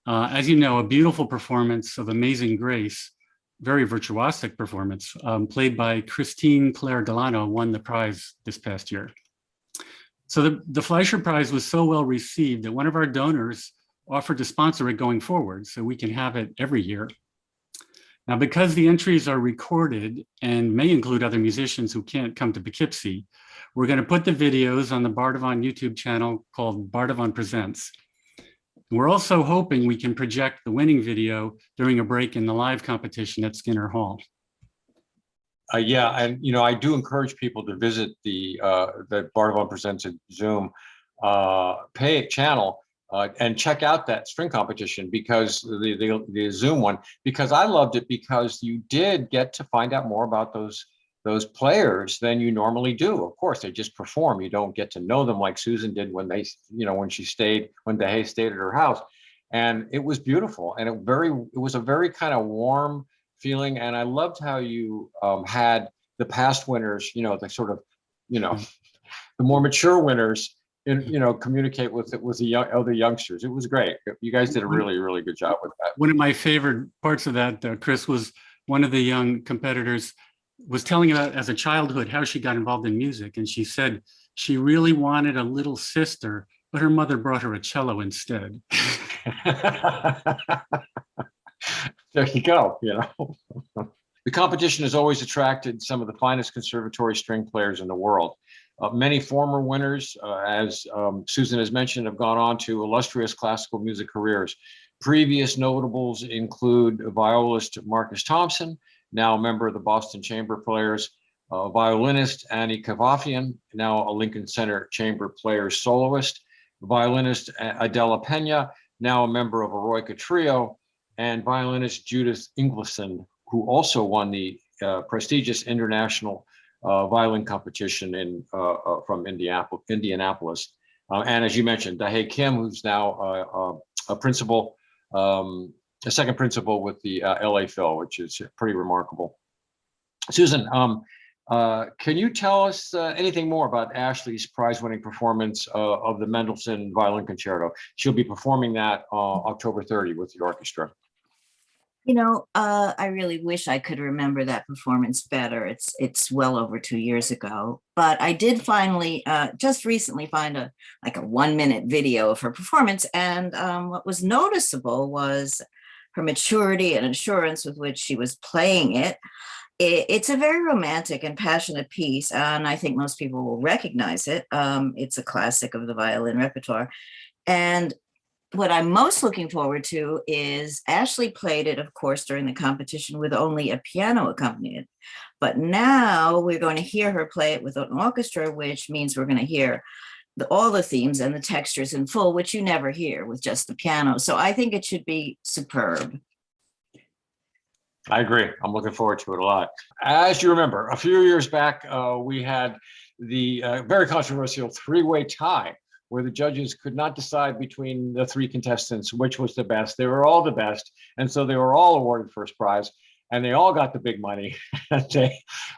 As you know, a beautiful performance of Amazing Grace, very virtuosic performance, played by Christine Claire Delano, won the prize this past year. So the Fleischer Prize was so well received that one of our donors offered to sponsor it going forward, so we can have it every year. Now, because the entries are recorded and may include other musicians who can't come to Poughkeepsie, we're going to put the videos on the Bardavon YouTube channel called Bardavon Presents. We're also hoping we can project the winning video during a break in the live competition at Skinner Hall. Yeah, and I do encourage people to visit the Bardavon Presents at Zoom pay channel. And check out that string competition, because the Zoom one, because I loved it, because you did get to find out more about those players than you normally do. Of course, they just perform. You don't get to know them like Susan did when Dahae stayed at her house, and it was beautiful. And it was a very kind of warm feeling. And I loved how you had the past winners, the sort of, the more mature winners, communicate with the other youngsters. It was great. You guys did a really, really good job with that. One of my favorite parts of that, Chris, was one of the young competitors was telling about as a childhood how she got involved in music. And she said she really wanted a little sister but her mother brought her a cello instead. There you go, you know. The competition has always attracted some of the finest conservatory string players in the world. Many former winners, as Susan has mentioned, have gone on to illustrious classical music careers. Previous notables include violist Marcus Thompson, now a member of the Boston Chamber Players, violinist Annie Kavafian, now a Lincoln Center Chamber Players soloist, violinist Adela Pena, now a member of Eroica Trio, and violinist Judith Ingleson, who also won the prestigious international violin competition from Indianapolis. And as you mentioned, Dahae Kim, who's now a principal, a second principal with the LA Phil, which is pretty remarkable. Susan, can you tell us anything more about Ashley's prize-winning performance of the Mendelssohn Violin Concerto? She'll be performing that October 30 with the orchestra. You know, I really wish I could remember that performance better. It's well over 2 years ago, but I did finally just recently find a 1-minute video of her performance, and what was noticeable was her maturity and assurance with which she was playing it. It's a very romantic and passionate piece, and I think most people will recognize it. It's a classic of the violin repertoire, and what I'm most looking forward to is Ashley played it, of course, during the competition with only a piano accompaniment. But now we're going to hear her play it with an orchestra, which means we're going to hear all the themes and the textures in full, which you never hear with just the piano. So I think it should be superb. I agree. I'm looking forward to it a lot. As you remember, a few years back, we had the very controversial three-way tie, where the judges could not decide between the three contestants which was the best. They were all the best, and so they were all awarded first prize, and they all got the big money, and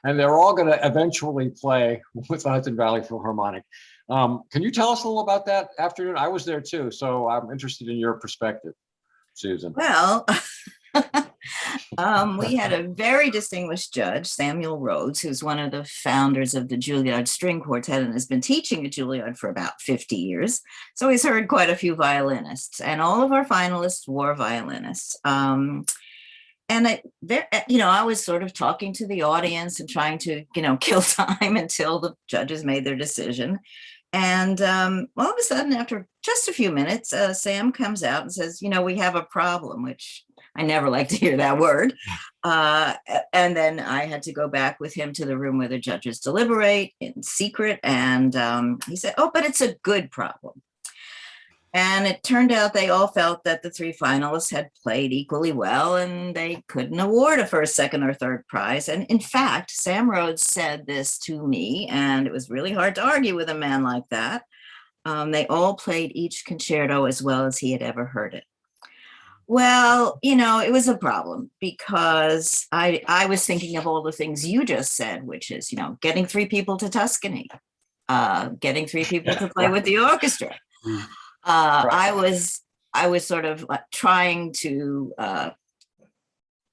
they're all going to eventually play with the Hudson Valley Philharmonic. Can you tell us a little about that afternoon? I was there too, so I'm interested in your perspective, Susan. Well, we had a very distinguished judge, Samuel Rhodes, who's one of the founders of the Juilliard String Quartet and has been teaching at Juilliard for about 50 years. So he's heard quite a few violinists, and all of our finalists were violinists. And I was sort of talking to the audience and trying to, kill time until the judges made their decision. And all of a sudden, after just a few minutes, Sam comes out and says, we have a problem, which I never like to hear that word. And then I had to go back with him to the room where the judges deliberate in secret. And he said, oh, but it's a good problem. And it turned out they all felt that the three finalists had played equally well and they couldn't award a first, second, or third prize. And in fact, Sam Rhodes said this to me, and it was really hard to argue with a man like that. They all played each concerto as well as he had ever heard it. Well, it was a problem because I was thinking of all the things you just said, which is, getting three people to Tuscany, getting three people to play with the orchestra. I was sort of trying to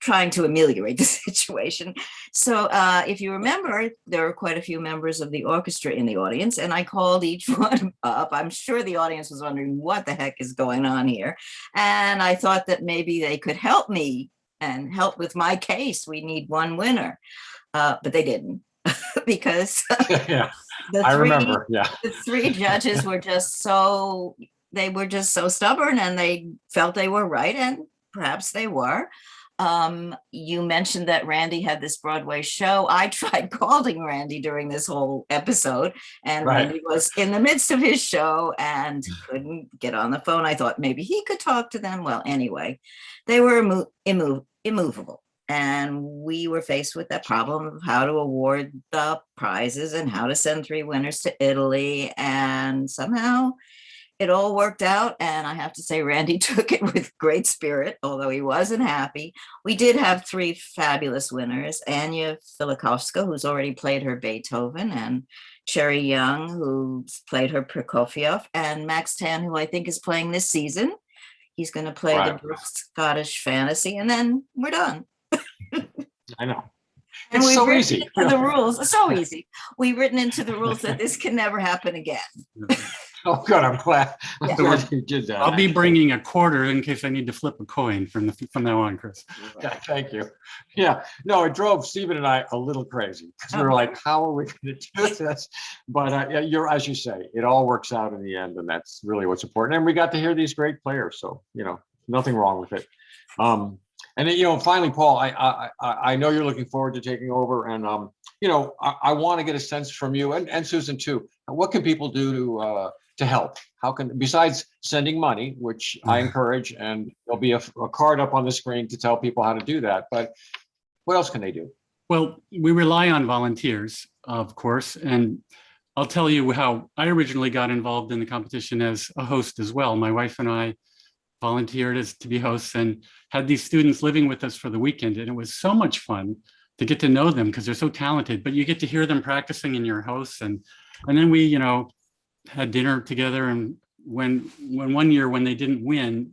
ameliorate the situation. So if you remember, there were quite a few members of the orchestra in the audience, and I called each one up. I'm sure the audience was wondering what the heck is going on here. And I thought that maybe they could help me and help with my case. We need one winner, but they didn't. Because yeah, remember. Yeah, the three judges were just so stubborn, and they felt they were right, and perhaps they were. You mentioned that Randy had this Broadway show. I tried calling Randy during this whole episode, and right. Randy was in the midst of his show and couldn't get on the phone. I thought maybe he could talk to them. Well, anyway, they were immovable. And we were faced with that problem of how to award the prizes and how to send three winners to Italy. And somehow it all worked out. And I have to say, Randy took it with great spirit, although he wasn't happy. We did have three fabulous winners: Anya Filikowska, who's already played her Beethoven, and Cherry Young, who's played her Prokofiev, and Max Tan, who I think is playing this season. He's going to play the Scottish Fantasy, and then we're done. I know. And it's so easy. The rules. It's so easy. We've written into the rules that this can never happen again. Oh, good. I'm glad. I'm Yeah. glad you did that. I'll be bringing a quarter in case I need to flip a coin from now on, Chris. Yeah, thank you. Yeah, no, it drove Stephen and I a little crazy because we were like, how are we going to do this? But yeah, as you say, it all works out in the end, and that's really what's important. And we got to hear these great players, so nothing wrong with it. And then, finally, Paul, I know you're looking forward to taking over, and I want to get a sense from you and Susan too. What can people do to help? How can, besides sending money, which I encourage, and there'll be a card up on the screen to tell people how to do that, but what else can they do? Well, we rely on volunteers, of course, and I'll tell you how I originally got involved in the competition as a host as well. My wife and I volunteered to be hosts and had these students living with us for the weekend, and it was so much fun to get to know them because they're so talented, but you get to hear them practicing in your house, and then we had dinner together, and when 1 year when they didn't win,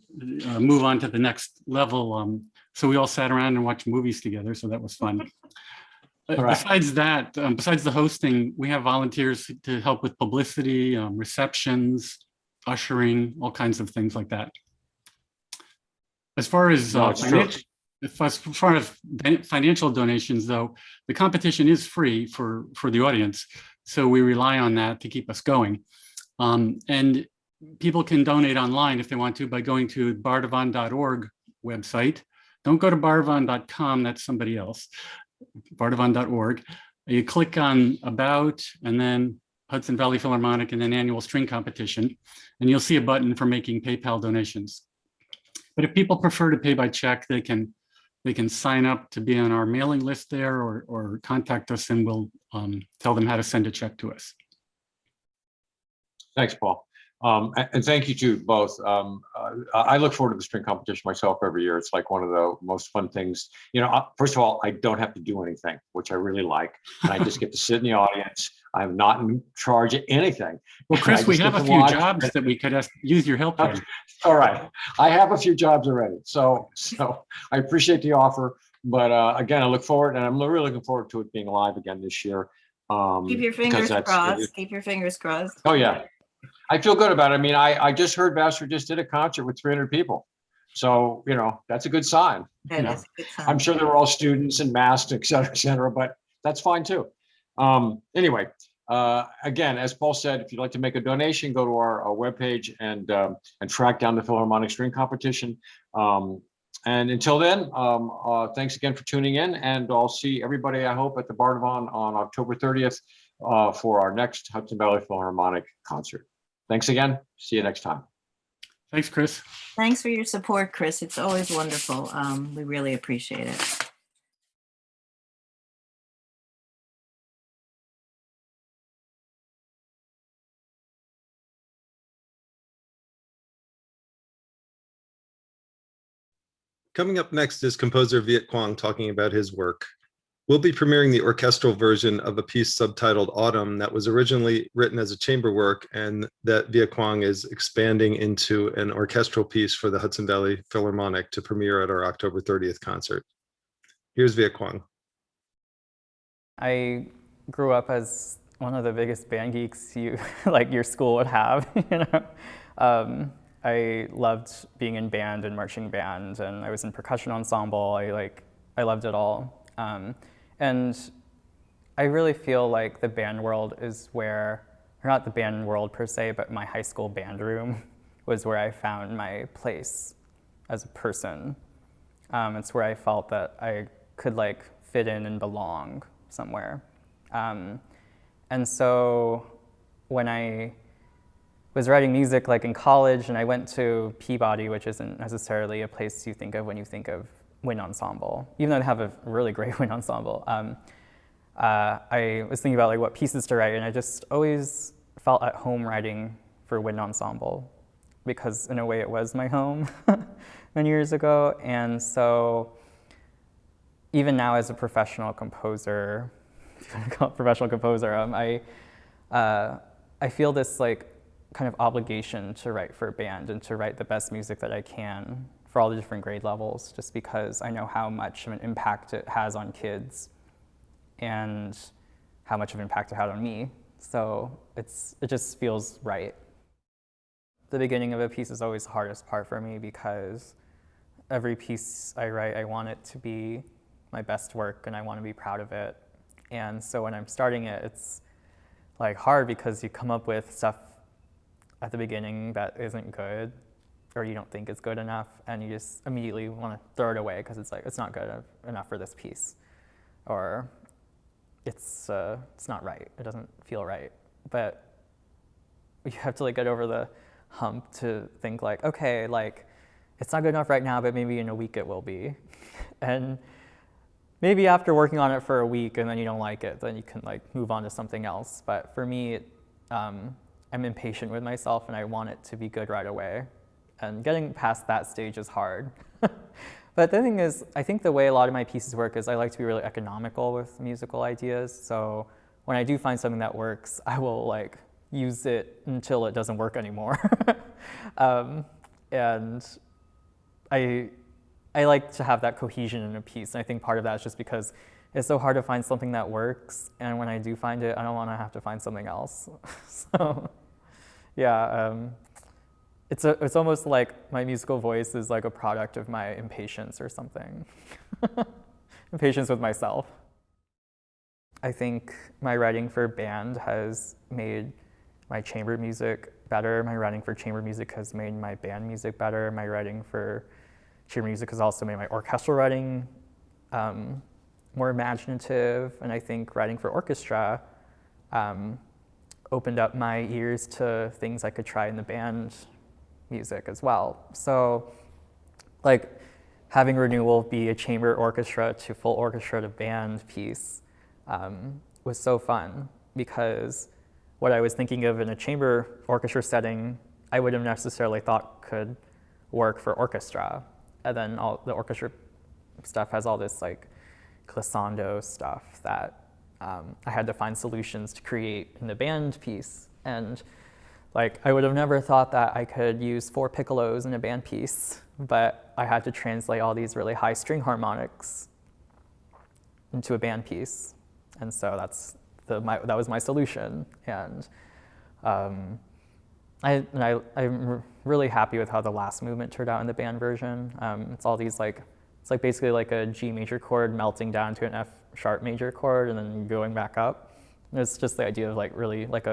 move on to the next level, so we all sat around and watched movies together, so that was fun. Right. Besides that, besides the hosting, we have volunteers to help with publicity, receptions, ushering, all kinds of things like that. As far as financial donations, though, the competition is free for the audience, so we rely on that to keep us going. And people can donate online if they want to by going to bardavon.org website. Don't go to bardavon.com, that's somebody else. Bardavon.org. You click on About, and then Hudson Valley Philharmonic, and then Annual String Competition, and you'll see a button for making PayPal donations. But if people prefer to pay by check, they can sign up to be on our mailing list there, or contact us, and we'll tell them how to send a check to us. Thanks, Paul. And thank you to both. I look forward to the string competition myself every year. It's like one of the most fun things. First of all, I don't have to do anything, which I really like. And I just get to sit in the audience. I'm not in charge of anything. Well, Chris, we have a few jobs that we could use your help in. All right. I have a few jobs already. So I appreciate the offer. But again, I look forward, and I'm really looking forward to it being live again this year. Keep your fingers crossed. Keep your fingers crossed. Oh, yeah. I feel good about it. I mean, I just heard Vassar just did a concert with 300 people. So, that's a good sign. That is a good sign. I'm sure they were all students and masked, et cetera, but that's fine too. Anyway, again, as Paul said, if you'd like to make a donation, go to our webpage and track down the Philharmonic String Competition. And until then, thanks again for tuning in, and I'll see everybody, I hope, at the Bardavon on October 30th for our next Hudson Valley Philharmonic concert. Thanks again. See you next time. Thanks, Chris. Thanks for your support, Chris. It's always wonderful. We really appreciate it. Coming up next is composer Viet Quang talking about his work. We'll be premiering the orchestral version of a piece subtitled Autumn that was originally written as a chamber work, and that Viet Quang is expanding into an orchestral piece for the Hudson Valley Philharmonic to premiere at our October 30th concert. Here's Viet Quang. I grew up as one of the biggest band geeks your school would have. I loved being in band and marching band, and I was in percussion ensemble. I loved it all. And I really feel like the band world is where, or not the band world per se, but my high school band room was where I found my place as a person. It's where I felt that I could fit in and belong somewhere. And so when I was writing music in college, and I went to Peabody, which isn't necessarily a place you think of when you think of wind ensemble, even though they have a really great wind ensemble. I was thinking about what pieces to write, and I just always felt at home writing for wind ensemble, because in a way it was my home many years ago. And so even now as a professional composer, if you want to call it professional composer, I feel this kind of obligation to write for a band and to write the best music that I can for all the different grade levels, just because I know how much of an impact it has on kids and how much of an impact it had on me. So it just feels right. the beginning of a piece is always the hardest part for me because every piece I write, I want it to be my best work and I want to be proud of it. And so when I'm starting it, it's like hard because you come up with stuff at the beginning that isn't good or you don't think is good enough and you just immediately want to throw it away because it's like, it's not good enough for this piece. Or it's not right, it doesn't feel right. But you have to like get over the hump to think like, okay, like it's not good enough right now, but maybe in a week it will be. And maybe after working on it for a week and then you don't like it, then you can like move on to something else. But for me, I'm impatient with myself and I want it to be good right away. And getting past that stage is hard. But the thing is, I think the way a lot of my pieces work is I like to be really economical with musical ideas. So when I do find something that works, I will like use it until it doesn't work anymore. And I like to have that cohesion in a piece. And I think part of that is just because it's so hard to find something that works. And when I do find it, I don't want to have to find something else. So yeah, it's almost like my musical voice is like a product of my impatience or something. Impatience with myself. I think my writing for band has made my chamber music better. My writing for chamber music has made my band music better. My writing for chamber music has also made my orchestral writing more imaginative. And I think writing for orchestra opened up my ears to things I could try in the band music as well. So like having Renewal be a chamber orchestra to full orchestra to band piece was so fun because what I was thinking of in a chamber orchestra setting, I would have necessarily thought could work for orchestra. And then all the orchestra stuff has all this like glissando stuff that I had to find solutions to create in the band piece. And like, I would have never thought that I could use 4 piccolos in a band piece, but I had to translate all these really high string harmonics into a band piece. And so that was my solution. And I'm really happy with how the last movement turned out in the band version. It's all these like, it's like basically like a G major chord melting down to an F sharp major chord and then going back up. And it's just the idea of like really like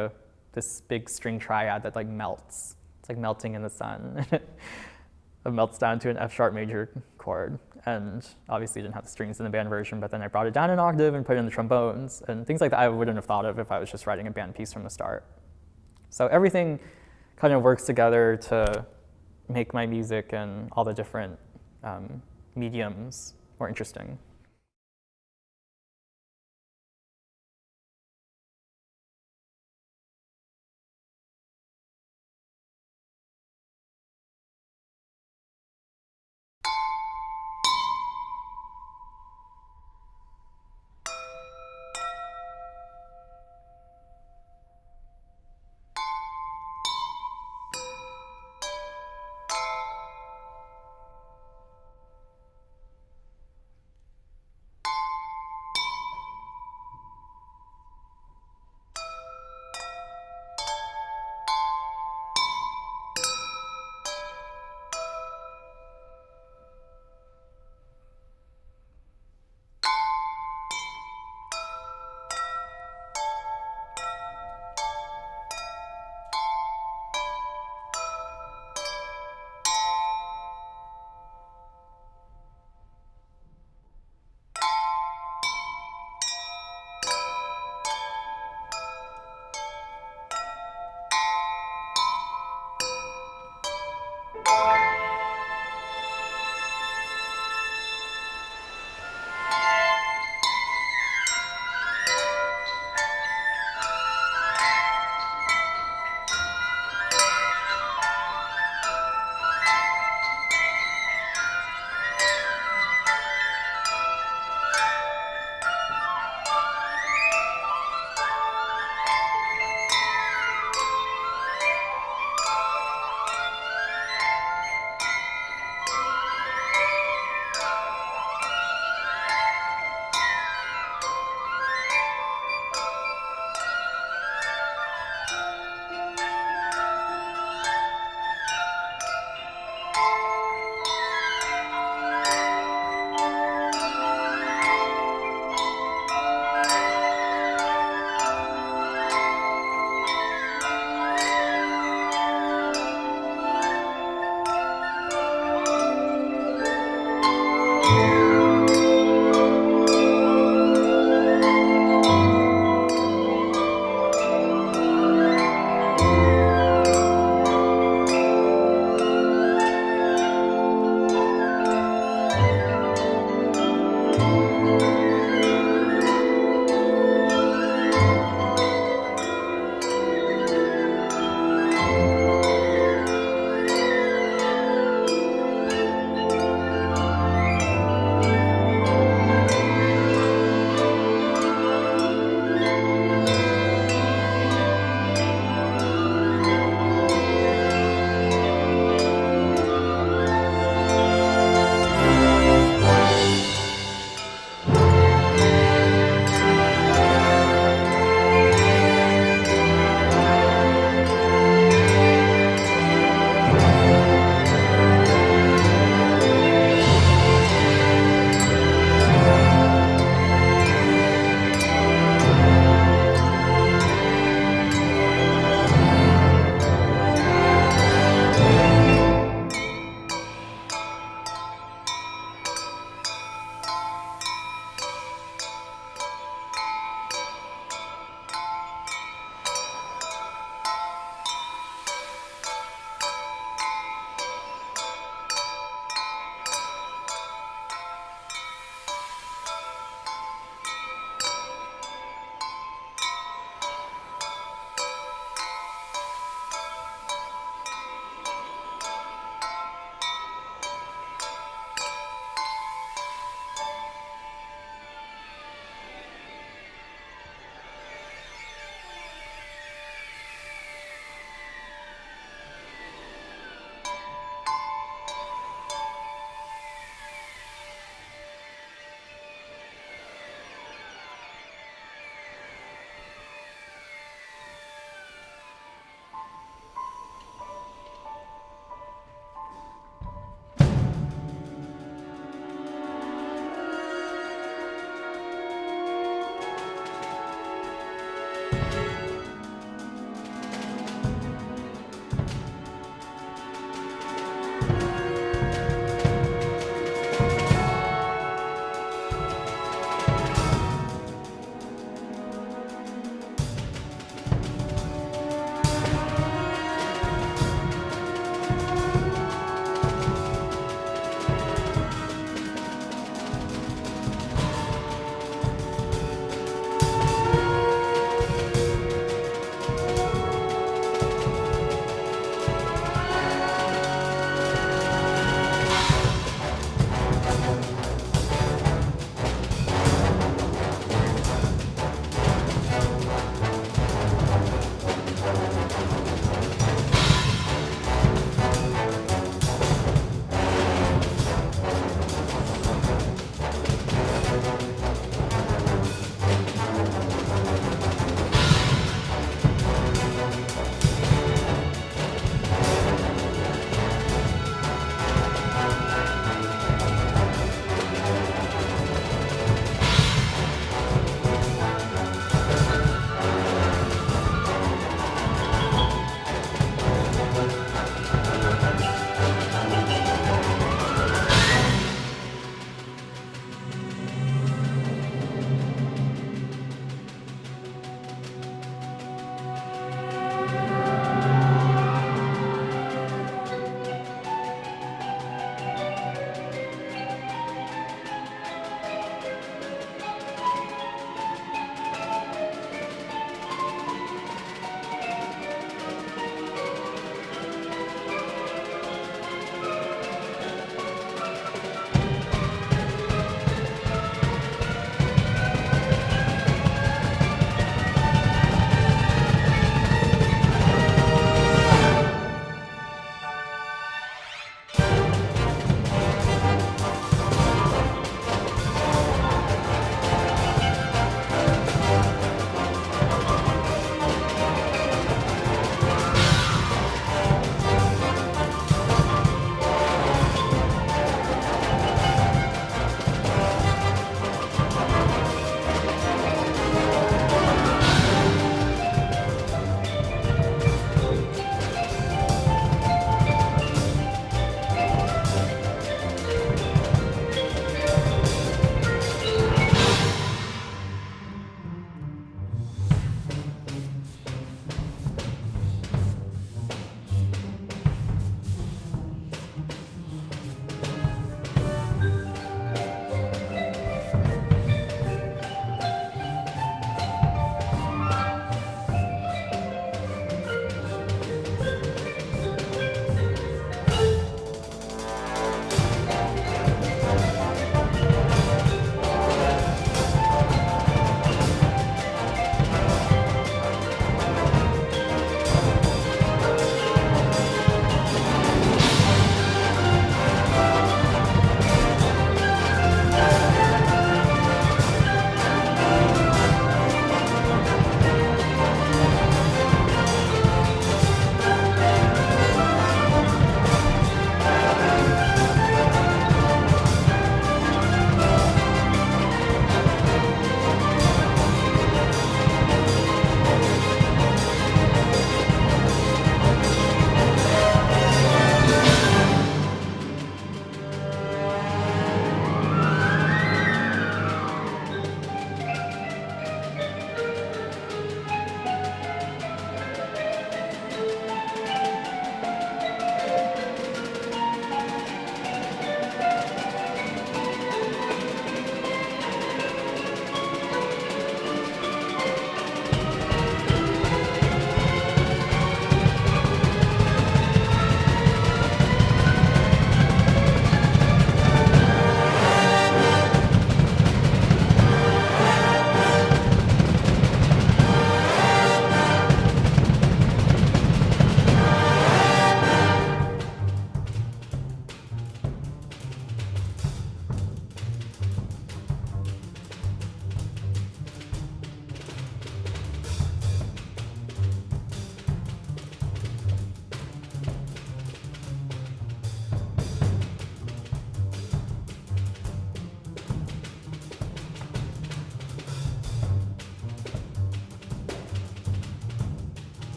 this big string triad that like melts. It's like melting in the sun. It melts down to an F sharp major chord. And obviously didn't have the strings in the band version, but then I brought it down an octave and put in the trombones and things like that I wouldn't have thought of if I was just writing a band piece from the start. So everything kind of works together to make my music and all the different mediums more interesting.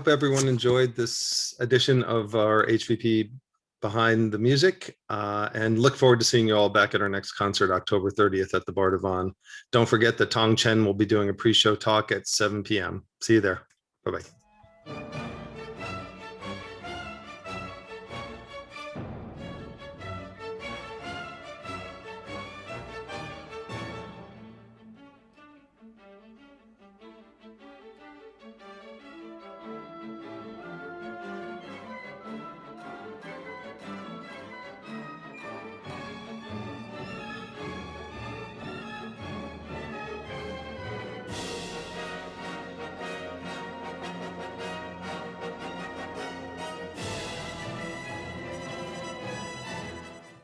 hope everyone enjoyed this edition of our HVP Behind the Music, and look forward to seeing you all back at our next concert, October 30th at the Bar Devon. Don't forget that Tong Chen will be doing a pre-show talk at 7 p.m. See you there. Bye-bye.